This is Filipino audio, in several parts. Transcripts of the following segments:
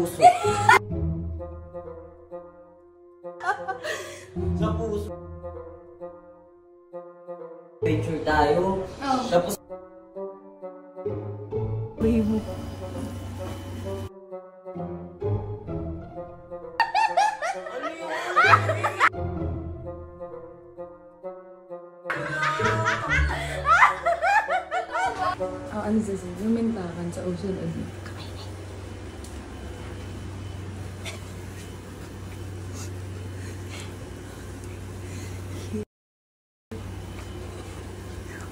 puso. Sa puso. Adventure tayo. Oh. Tapos mo. Ano sa'yo? Lumintakan sa ocean adventure.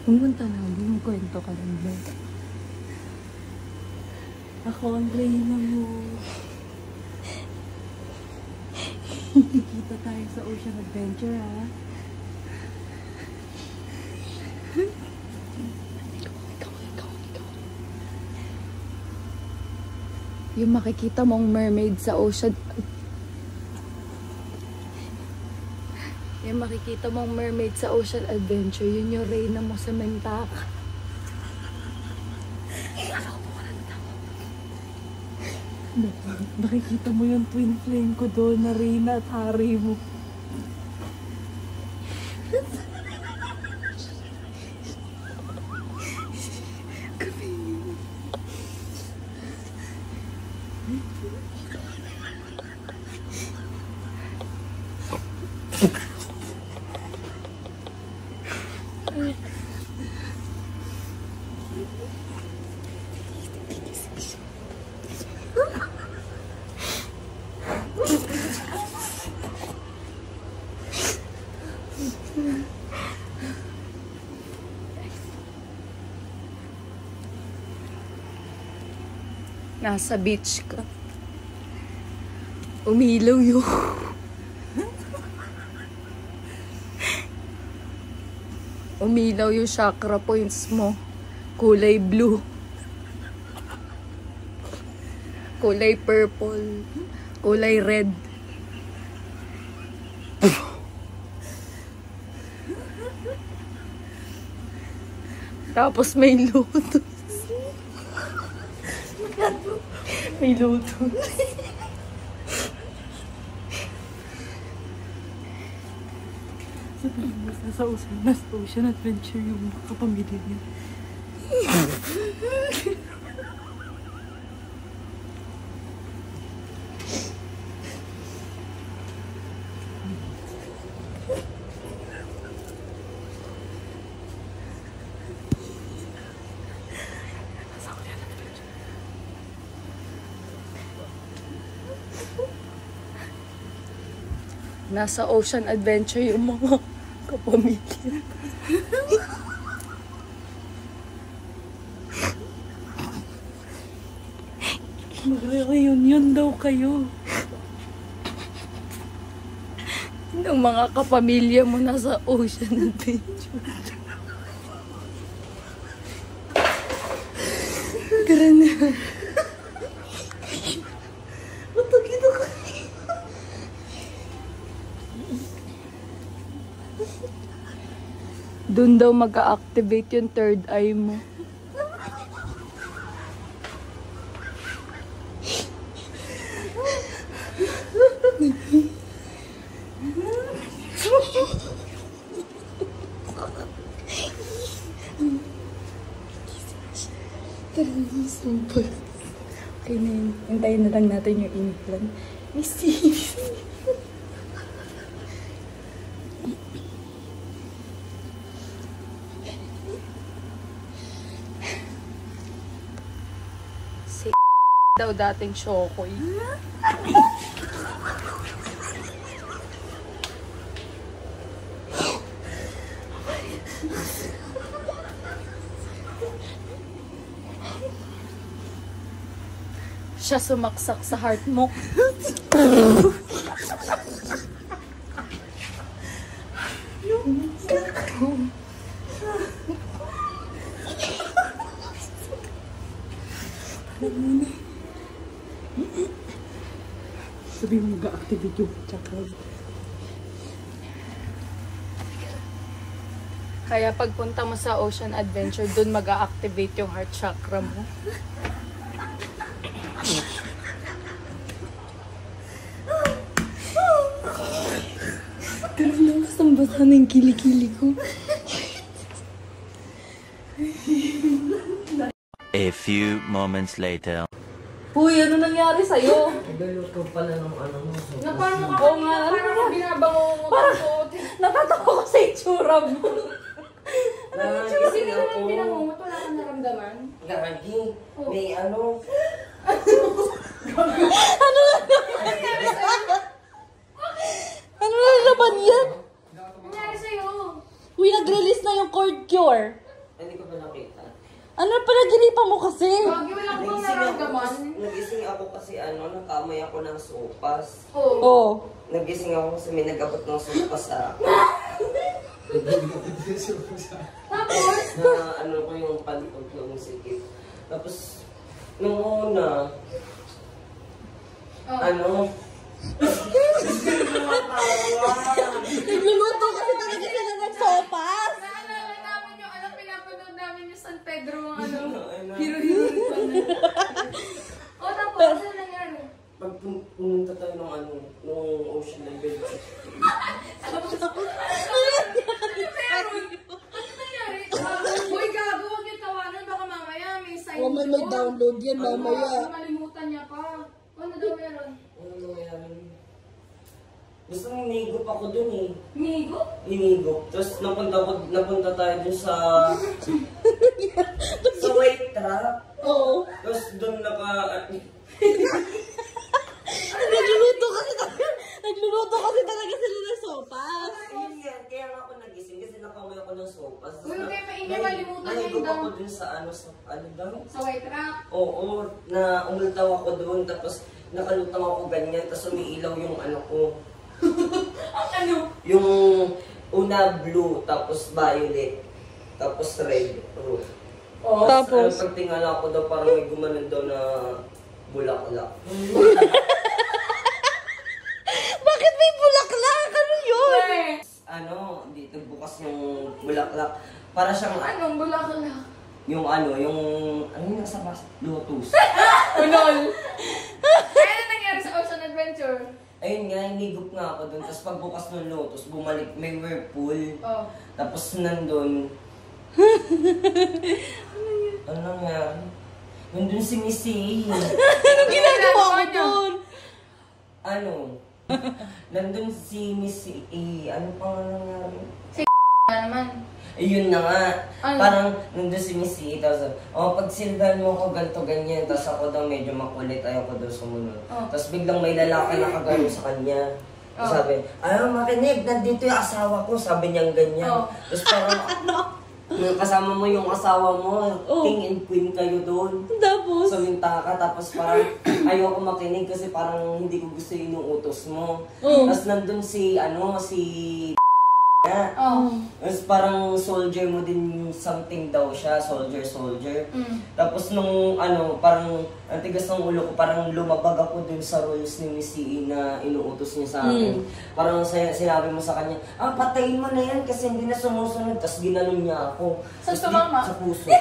Pumunta na, bumukwento ka lang ba? Ako ang reyna mo. Kita tayo sa ocean adventure, ha? Yung makikita mong mermaid sa ocean. Yung makikita mong mermaid sa ocean adventure, yun yung reyna mo sa Mentaka. Nakikita mo yung twin flame ko doon na reyna at hari mo. Nasa beach ka. Umilaw yun. Umilaw yung chakra points mo. Kulay blue. Kulay purple. Kulay red. Tapos may lotus. May lotus. Sa ocean adventure yung kapamilya niya. Nasa ocean adventure yung mga kapamilya. Magre-reunion daw kayo. Yung mga kapamilya mo nasa ocean adventure. Tara na. Doon daw mag-a-activate yung third eye mo. Okay na yun. Hintayin na lang natin yung implant. Missy! Daw dating Shokoy. Siya sumaksak sa heart mo. Sabi mo mag-activate yung chakra. Kaya pagpunta mo sa ocean adventure, dun mag-activate yung heart chakra mo. basang-basa na yung kilikili ko. A few moments later. Uy, ano nangyari sa'yo? Nagluto pala ng ano mo. Na paano ka Oo nga, parang binabango mo ko. Natatawa ko sa itsura mo. Kasi ka naman binangungot, wala kang naramdaman. Gagi. May ano. Ano na naman yan? Nangyari sa'yo? Uy, nag-release na yung cord cure. Hindi ko ba nakita? Ano pala ginipa mo kasi? Gagi, wala kang naramdaman. Nagising ako kasi nakamay ako ng sopas. Oo. Oo. Nagising ako kasi may nag-abot ng sopas sa Tapos? na ano ko yung pantog ng sikip. Tapos, nung una, Nagluluto kasi talaga sila ng sopas. Naalala namin yung pinapanood namin yung San Pedro ang ano, hero-hero. O tapos, ano nangyari? pag pumunta tayo nung ocean adventure. Ano nangyari? Boy, gago, huwag yung tawanan. Baka mamaya may sign. Oh, may download yan mamaya. Malimutan niya pa. Ano daw meron? Ano nangyari? Gusto nang inigop ako dun eh. Migo? Inigop. Tapos napunta tayo dun sa white truck. Oo. Tapos dun Nagluluto kasi talaga sila ng sopas. Ayun yan, kaya nga ako nagising kasi nakamay ako ng sopas. Uy, huwag kayo maingay, malimutan niyo yung ako dun sa ano daw? Sa white rock? Oo, na umultaw ako doon, tapos nakalutang ako ganyan, tapos umiilaw yung ano ko. Ang ano? Yung una blue, tapos violet, tapos red. Oh, tapos? Pag tingala ko daw, parang may gumanon daw na bulaklak. Bakit may bulaklak? Ano yun? Ano, dito bukas yung bulaklak. Para siyang, Anong bulaklak? yung nasa lotus. Unol! Kaya na nangyari sa Ocean Adventure? Ayun nga, hinigop nga ako doon. Tapos pagbukas ng lotus, bumalik, may whirlpool. Oh. Tapos nandun, ano nangyari? Nandun si Missy. Anong ginagawa ko doon? Ano? Nandun si Missy. Ano pa nga nangyari? Naman. Ayun na nga. Ano? Parang nandun si Missy. Tapos, pagsilban mo ako ganito ganyan. Tapos ako daw medyo makulit. Ayoko daw sumunod. Oh. Tapos biglang may lalaki nakagano sa kanya. Oh. Sabi, makinig, nandito yung asawa ko. Sabi niyang ganyan. Oh. Tapos parang, kasama mo yung asawa mo. Oh. King and queen kayo doon. Tapos? Suminta ka, tapos parang ayoko makinig kasi parang hindi ko gusto yung inuutos mo. Oh. Tapos nandun si Oh. Tapos parang soldier mo din something daw siya, soldier. Tapos nung parang ang tigas ng ulo ko, parang lumabag ako dun sa rules ni Miss E na inuutos niya sa akin. Parang sinabi mo sa kanya, patayin mo na yan kasi hindi na sumusunod. Tapos ginanon niya ako. Saan Tapos ka, mama? Sa puso.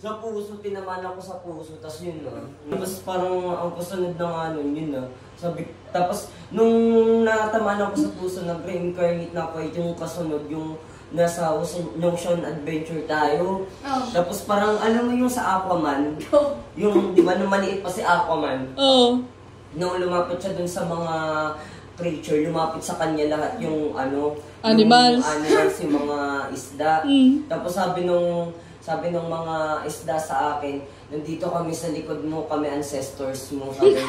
Sa puso, tinamaan ako sa puso, tapos yun na. Tapos parang ang kasunod na nga nun, yun na. Tapos nung natamaan ako sa puso, nag-reincarnate na ako, yung kasunod, yung nasa Ocean Adventure tayo. Oh. Tapos parang, alam mo yung sa Aquaman, yung, di ba, nung maliit pa si Aquaman, Oo. nung lumapit siya dun sa mga creature, lumapit sa kanya lahat yung Animals. yung animals, yung mga isda. Tapos sabi nung mga isda sa akin, nandito kami sa likod mo, kami ancestors mo. Sabi nung,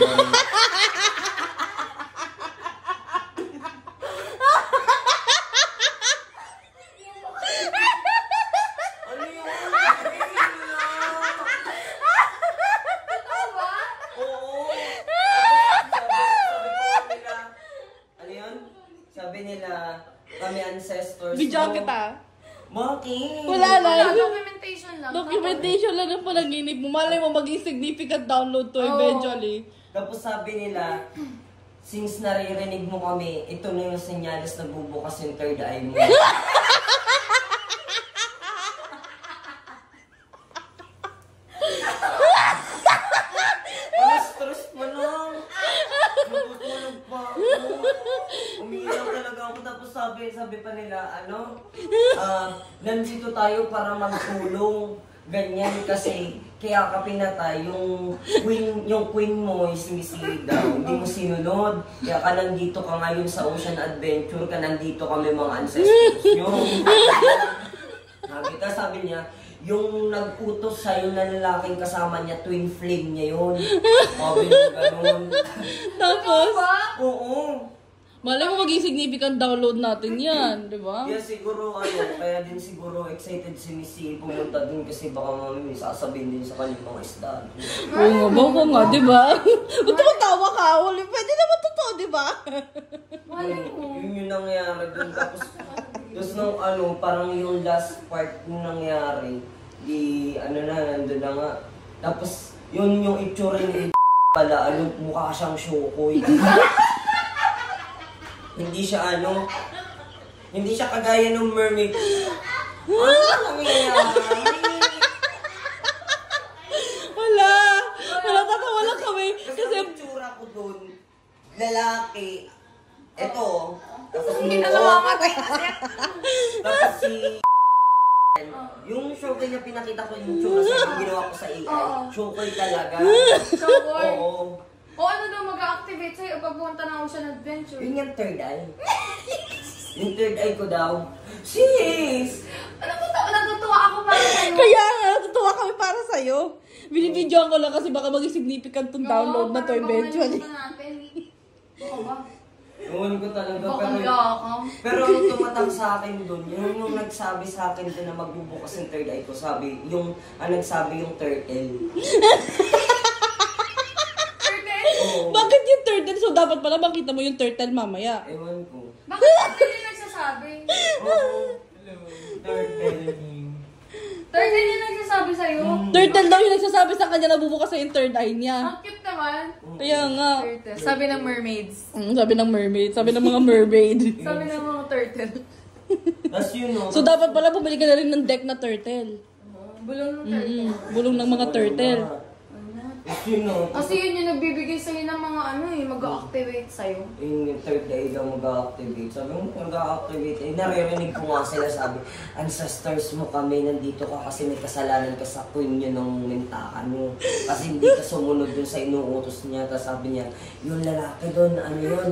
ano yun? Totoo ba? Oo. Ano yun? Sabi nila, kami ancestors Bidyan mo. kita. Bakit? Wala na. Documentation lang. Documentation lang ng panaginip mo. Malay mo maging significant download to eventually. Tapos sabi nila, since naririnig mo kami, ito na yung senyales na bubukas yung third eye mo. Stress mo lang. sabi pa nila, nandito tayo para magtulong. Ganyan kasi, kaya ka pinatay, yung queen mo, si Miss Ida, hindi mo sinunod. Kaya ka nandito ka ngayon sa Ocean Adventure, ka nandito kami mga ancestors nyo. Sabi niya, yung nag-utos sa'yo na lalaking kasama niya, twin flame niya yun. Sabi niya gano'n. Tapos, Oo. malay mo maging significant download natin yan, di ba? Kaya siguro, kaya din siguro excited si Missy pumunta din kasi baka mami sasabihin din sa kanyang mga isda. Oo nga, baka nga, di ba? Ba't tumatawa ka? Pwede naman totoo, di ba? Yun yung nangyari dun. Tapos nung parang yung last part yung nangyari, nandun na nga. Tapos, yun yung itsura ni pala, mukha siyang Shokoy. Hindi siya hindi siya kagaya ng mermaid. Ano nangyayari? Wala, tatawa lang kami. Kasi yung itsura ko dun, lalaki, eto, tapos tapos yung Shokoy na pinakita ko yung itsura sa ginawa ko sa AI, Shokoy talaga. Shokoy. Oo. O ano daw mag-a-activate sa'yo pag pumunta ng Ocean Adventure? Yun yung third eye. Yung third eye ko daw. Sis! Natutuwa ako para sa'yo. Kaya nga, natutuwa kami para sa'yo. Binibidyoan ko lang kasi baka maging significant tong download na to eventually. Oo ba? Ewan ko talaga. Baka mayakam. Pero yung tumatang sa akin dun, yung nagsabi sa akin na magbubukas yung third eye ko, nagsabi yung turtle. Bakit yung turtle? So dapat pala makita mo yung turtle mamaya. Ewan ko. Bakit turtle yung nagsasabi? Oo. Turtle. Turtle yung nagsasabi sa'yo? Turtle daw yung nagsasabi sa kanya na bubukas sa yung third eye niya. Ang cute naman. Kaya nga. Turtle. Sabi ng mermaids. Sabi ng mermaid. Sabi ng mga mermaid. Sabi ng mga turtle. Tapos yun o. So dapat pala bumili ka na rin ng deck na turtle. Bulong ng turtle. Bulong ng mga turtle. Yun o. Kasi yun yung nagbibigay sa'yo ng mga mag-a-activate sa'yo. Yung third eye daw mag-a-activate. Sabi mo, mag-a-activate. Naririnig ko nga sila, sabi, ancestors mo kami, nandito ka kasi may kasalanan ka sa queen nyo ng mintakan mo. Kasi hindi ka sumunod dun sa inuutos niya. Tapos sabi niya, yung lalaki dun, yun,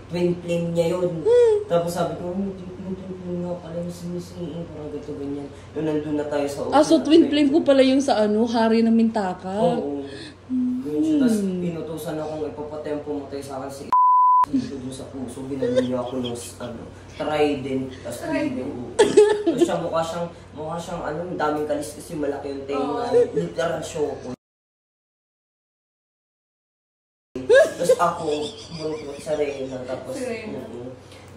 twin flame niya yun. Tapos sabi ko, twin flame nga pala yung sinisiin, parang ganito ganyan. Yung nandun na tayo sa So twin flame ko pala yung sa hari ng Mintaka. Oo. Tapos pinutusan akong ipapatempo mo tayo sa akin si dito dun sa puso. Binalo niya ako ng trident. Tapos siya mukha siyang daming kalis kasi malaki yung tenga. Literal Shokoy. Tapos ako, buntot sa Reyna. Tapos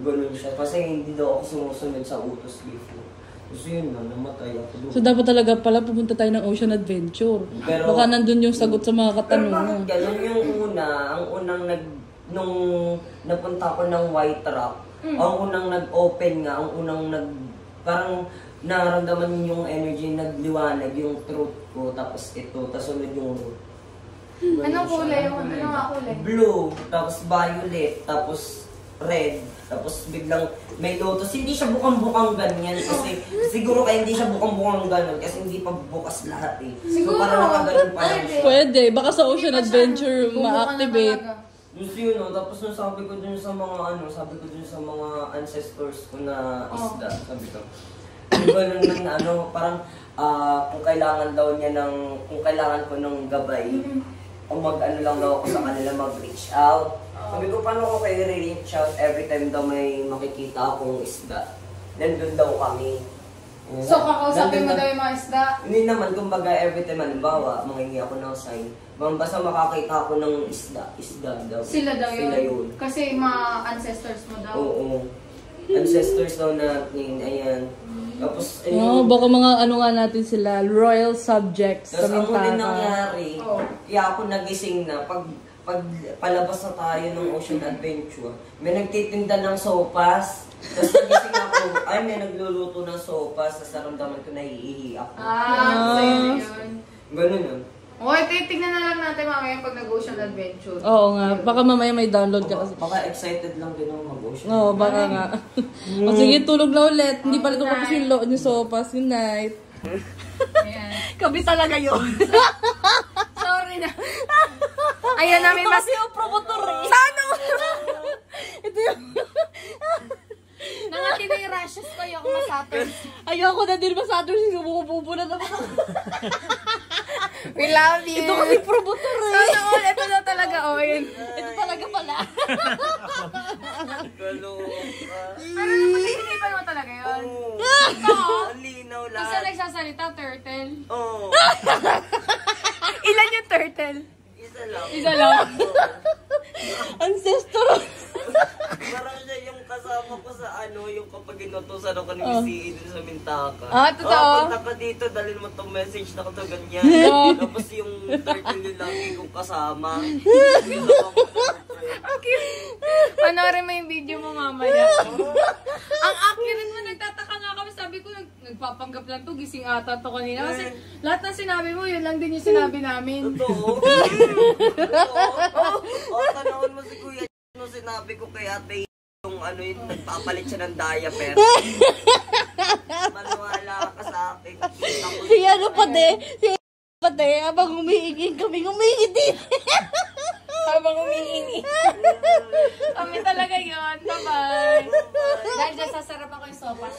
ganun siya. Kasi hindi daw ako sumusunod sa utos before. Kasi yun na, namatay ako doon. So dapat talaga pala pupunta tayo ng Ocean Adventure. Pero, baka nandun yung sagot sa mga pero katanungan. bakit ganun yung ang unang nung napunta ko ng White Rock, ang unang nag-open nga, parang nararamdaman yung energy, nagliwanag yung truth ko, tapos ito, tapos sunod yung root. Anong kulay yun? Ano nga kulay? Blue, tapos violet, tapos red, tapos biglang may lotus. Hindi siya bukang-bukang ganyan kasi siguro kaya hindi siya bukang-bukang ganun kasi hindi pa bukas lahat eh. Siguro, so parang nakaganon pa lang siya. Pwede, baka sa Ocean Adventure ma-activate. Gusto yun, no? Tapos nung sabi ko dun sa mga ancestors ko na isda, sabi ko, diba nun parang kung kailangan ko ng gabay, o lang daw ako sa kanila mag-reach out. Sabi ko, paano ko kayo reach out every time daw may makikita akong isda? Nandun daw kami. So, kakausapin mo daw yung mga isda? Hindi naman, kumbaga every time, halimbawa, mangingi ako ng sign. Basta makakita ako ng isda daw. Sila daw yun? Sila yun. Kasi mga ancestors mo daw? Oo. Ancestors daw natin, ayan. Tapos, Baka mga nga natin sila, royal subjects sa tapos ang huli Mintaka. nangyari, kaya ako nagising na, pag palabas na tayo ng Ocean Adventure, may nagtitinda ng sopas. Tapos nagising ako, may nagluluto ng sopas, tapos naramdaman ko na iihi ako. Sa'yo na yun. Ganun yun. Hoy, titignan na lang natin mamaya pag nag-ocean adventure. Oo nga, baka mamaya may download ka kasi. Baka excited lang din ako mag-ocean. Oo, baka nga. O sige, tulog na ulit. Hindi pala tapos yung load niyo sopas. Good night. Ayan. Kami talaga yun. Sorry na. Ayan namin mas... Kasi yung promotor eh. Sano? Ito yung... Nangati na yung rashes ko, ayoko masapin. Ayoko na din masato si sumukupupo na naman. We love you. Ito kasi promotor eh. Sana all, ito na talaga, Owen. Ito talaga pala. Pero napag-isipan mo talaga yun. Oo. Ang linaw Kung saan lahat. nagsasalita, turtle. Oo. Ilan yung turtle? Isa lang. Isa lang. Ancestor. Parang siya yung kasama ko sa ano, yung kapag inutusan ako ni CE dun sa Mintaka. Ah, totoo? Punta ka dito, dalhin mo tong message na to ganyan. Tapos yung turtle yung lagi kong kasama. Okay. Panoorin mo yung video mo mamaya. Ang accurate mo, nagtataka nga kami. Sabi ko, nagpapanggap lang to. Gising ata to kanina. Kasi lahat ng sinabi mo, yun lang din yung sinabi namin. Totoo. Oo, tanawin mo si Kuya nung sinabi ko kay ate yung ano yung nagpapalit siya ng diaper. Maniwala ka sa akin. Kita ko Si ano pati. Si pati. Habang umiingin kami, umiingin din. Habang umiingi. Kami talaga yun. Bye-bye. Dahil dyan sasarap ako yung sopas.